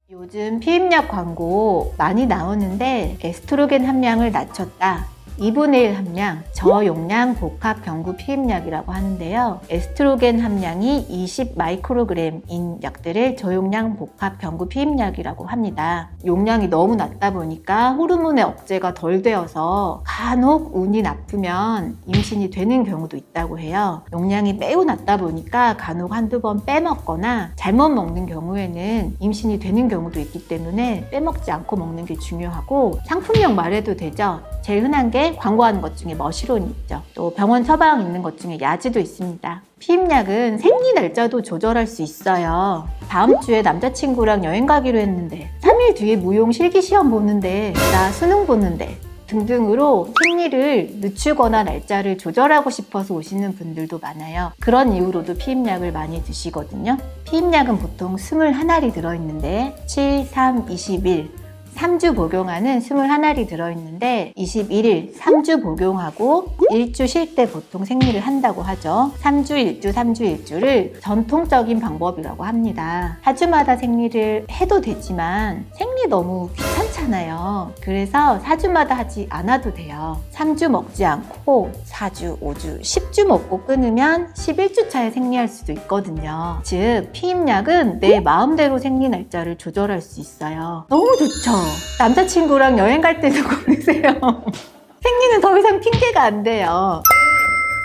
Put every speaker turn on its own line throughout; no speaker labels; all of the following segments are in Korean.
요즘 피임약 광고 많이 나오는데 에스트로겐 함량을 낮췄다, 2분의 1 함량, 저용량 복합 경구 피임약이라고 하는데요. 에스트로겐 함량이 20 마이크로그램인 약들을 저용량 복합 경구 피임약이라고 합니다. 용량이 너무 낮다 보니까 호르몬의 억제가 덜 되어서 간혹 운이 나쁘면 임신이 되는 경우도 있다고 해요. 용량이 매우 낮다 보니까 간혹 한두 번 빼먹거나 잘못 먹는 경우에는 임신이 되는 경우도 있기 때문에 빼먹지 않고 먹는 게 중요하고, 상품명 말해도 되죠. 제일 흔한 게 광고하는 것 중에 머시론이 있죠. 또 병원 처방 있는 것 중에 야지도 있습니다. 피임약은 생리 날짜도 조절할 수 있어요. 다음 주에 남자친구랑 여행 가기로 했는데 3일 뒤에 무용 실기시험 보는데 나 수능 보는데 등등으로 생리를 늦추거나 날짜를 조절하고 싶어서 오시는 분들도 많아요. 그런 이유로도 피임약을 많이 드시거든요. 피임약은 보통 21알이 들어있는데 7, 3, 21 3주 복용하는 21알이 들어있는데 21일 3주 복용하고 1주 쉴 때 보통 생리를 한다고 하죠. 3주 1주 3주 1주를 전통적인 방법이라고 합니다. 4주마다 생리를 해도 되지만 생리 너무 귀찮잖아요. 그래서 4주마다 하지 않아도 돼요. 3주 먹지 않고 4주, 5주, 10주 먹고 끊으면 11주 차에 생리할 수도 있거든요. 즉 피임약은 내 마음대로 생리 날짜를 조절할 수 있어요. 너무 좋죠. 남자친구랑 여행 갈 때도 고르세요. 생리는 더 이상 핑계가 안 돼요.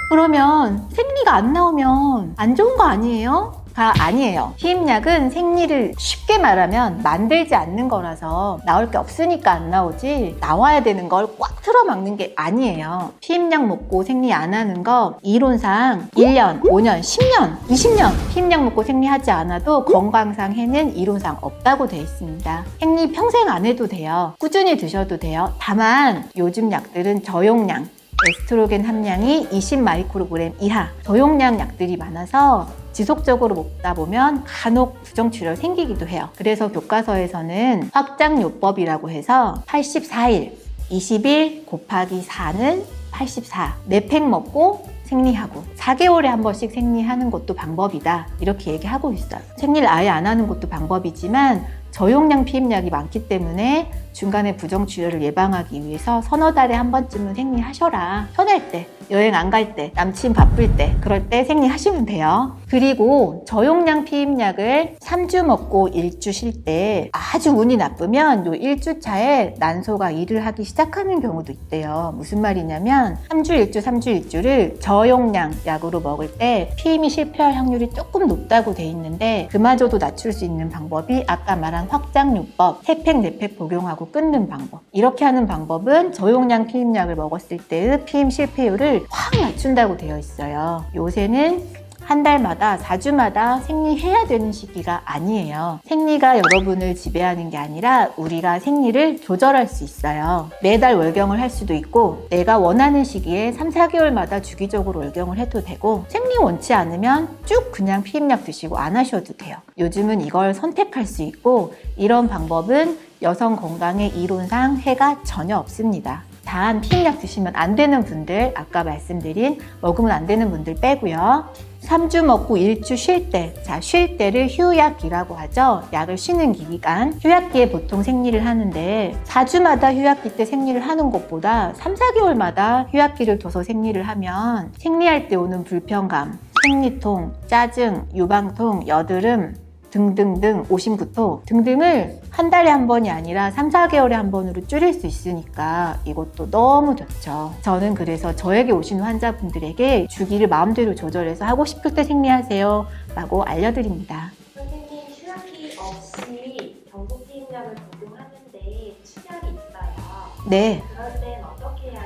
그러면 생리가 안 나오면 안 좋은 거 아니에요? 아니에요. 피임약은 생리를 쉽게 말하면 만들지 않는 거라서 나올 게 없으니까 안 나오지, 나와야 되는 걸 꽉 틀어막는 게 아니에요. 피임약 먹고 생리 안 하는 거 이론상 1년, 5년, 10년, 20년 피임약 먹고 생리하지 않아도 건강상 해는 이론상 없다고 돼 있습니다. 생리 평생 안 해도 돼요. 꾸준히 드셔도 돼요. 다만 요즘 약들은 저용량, 에스트로겐 함량이 20 마이크로그램 이하 저용량 약들이 많아서 지속적으로 먹다 보면 간혹 부정출혈 생기기도 해요. 그래서 교과서에서는 확장요법이라고 해서 84일, 20일 곱하기 4는 84, 4팩 먹고 생리하고 4개월에 한 번씩 생리하는 것도 방법이다, 이렇게 얘기하고 있어요. 생리를 아예 안 하는 것도 방법이지만 저용량 피임약이 많기 때문에 중간에 부정출혈을 예방하기 위해서 서너 달에 한 번쯤은 생리하셔라. 편할 때, 여행 안 갈 때, 남친 바쁠 때, 그럴 때 생리하시면 돼요. 그리고 저용량 피임약을 3주 먹고 1주 쉴 때 아주 운이 나쁘면 요 1주 차에 난소가 일을 하기 시작하는 경우도 있대요. 무슨 말이냐면 3주 1주, 3주 1주를 저용량 약으로 먹을 때 피임이 실패할 확률이 조금 높다고 돼 있는데, 그마저도 낮출 수 있는 방법이 아까 말한 확장요법, 3팩, 4팩 복용하고 끊는 방법. 이렇게 하는 방법은 저용량 피임약을 먹었을 때의 피임 실패율을 확 낮춘다고 되어 있어요. 요새는 한 달마다 4주마다 생리해야 되는 시기가 아니에요. 생리가 여러분을 지배하는 게 아니라 우리가 생리를 조절할 수 있어요. 매달 월경을 할 수도 있고, 내가 원하는 시기에 3, 4개월마다 주기적으로 월경을 해도 되고, 생리 원치 않으면 쭉 그냥 피임약 드시고 안 하셔도 돼요. 요즘은 이걸 선택할 수 있고, 이런 방법은 여성 건강에 이론상 해가 전혀 없습니다. 단 피임약 드시면 안 되는 분들, 아까 말씀드린 먹으면 안 되는 분들 빼고요. 3주 먹고 1주 쉴 때, 쉴 때를 휴약기라고 하죠. 약을 쉬는 기간. 휴약기에 보통 생리를 하는데 4주마다 휴약기 때 생리를 하는 것보다 3, 4개월마다 휴약기를 둬서 생리를 하면 생리할 때 오는 불편감, 생리통, 짜증, 유방통, 여드름 등등등, 오심부토 등등을 한 달에 한 번이 아니라 3, 4개월에 한 번으로 줄일 수 있으니까 이것도 너무 좋죠. 저는 그래서 저에게 오시는 환자분들에게 주기를 마음대로 조절해서 하고 싶을 때 생리하세요 라고 알려드립니다.
선생님, 휴약기 없이 경구 피임약을 복용하는데 출혈이 있어요.
네.
그럴 땐 어떻게 해야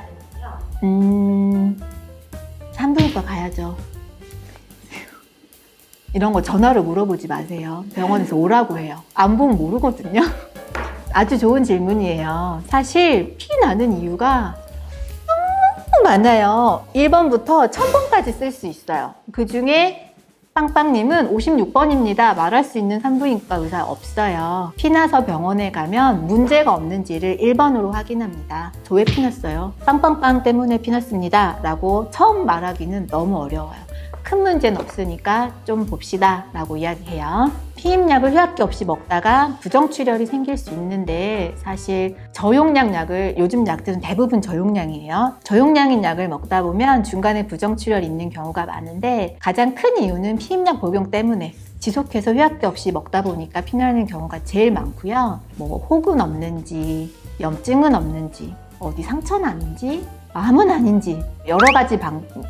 되나요?
산부인과 가야죠. 이런 거 전화로 물어보지 마세요. 병원에서 오라고 해요. 안 보면 모르거든요. 아주 좋은 질문이에요. 사실 피 나는 이유가 너무 많아요. 1번부터 1000번까지 쓸 수 있어요. 그 중에 빵빵님은 56번입니다. 말할 수 있는 산부인과 의사 없어요. 피나서 병원에 가면 문제가 없는지를 1번으로 확인합니다. 저 왜 피났어요? 빵빵빵 때문에 피났습니다 라고 처음 말하기는 너무 어려워요. 큰 문제는 없으니까 좀 봅시다 라고 이야기해요. 피임약을 휴학기 없이 먹다가 부정출혈이 생길 수 있는데 사실 저용량 약을 요즘 약들은 대부분 저용량이에요. 저용량인 약을 먹다 보면 중간에 부정출혈이 있는 경우가 많은데 가장 큰 이유는 피임약 복용 때문에 지속해서 휴학기 없이 먹다 보니까 피나는 경우가 제일 많고요. 뭐 혹은 없는지, 염증은 없는지, 어디 상처는 아닌지, 암은 아닌지 여러 가지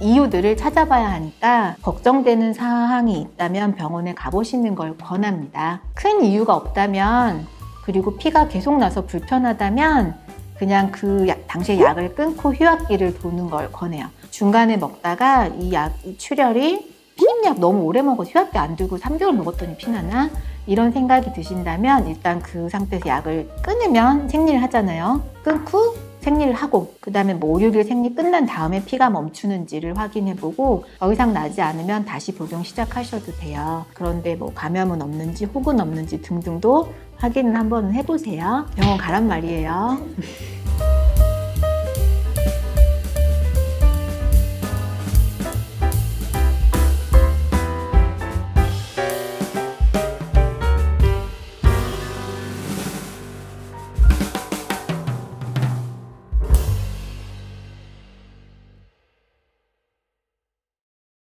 이유들을 찾아봐야 하니까 걱정되는 사항이 있다면 병원에 가보시는 걸 권합니다. 큰 이유가 없다면 그리고 피가 계속 나서 불편하다면 그냥 그 당시에 약을 끊고 휴학기를 도는 걸 권해요. 중간에 먹다가 이 출혈이 피임약 너무 오래 먹어서 휴학기 안 들고 3개월 먹었더니 피나나? 이런 생각이 드신다면 일단 그 상태에서 약을 끊으면 생리를 하잖아요. 끊고 생리를 하고 그 다음에 뭐 5, 6일 생리 끝난 다음에 피가 멈추는지를 확인해보고 더 이상 나지 않으면 다시 복용 시작하셔도 돼요. 그런데 뭐 감염은 없는지 혹은 없는지 등등도 확인을 한번 해보세요. 병원 가란 말이에요.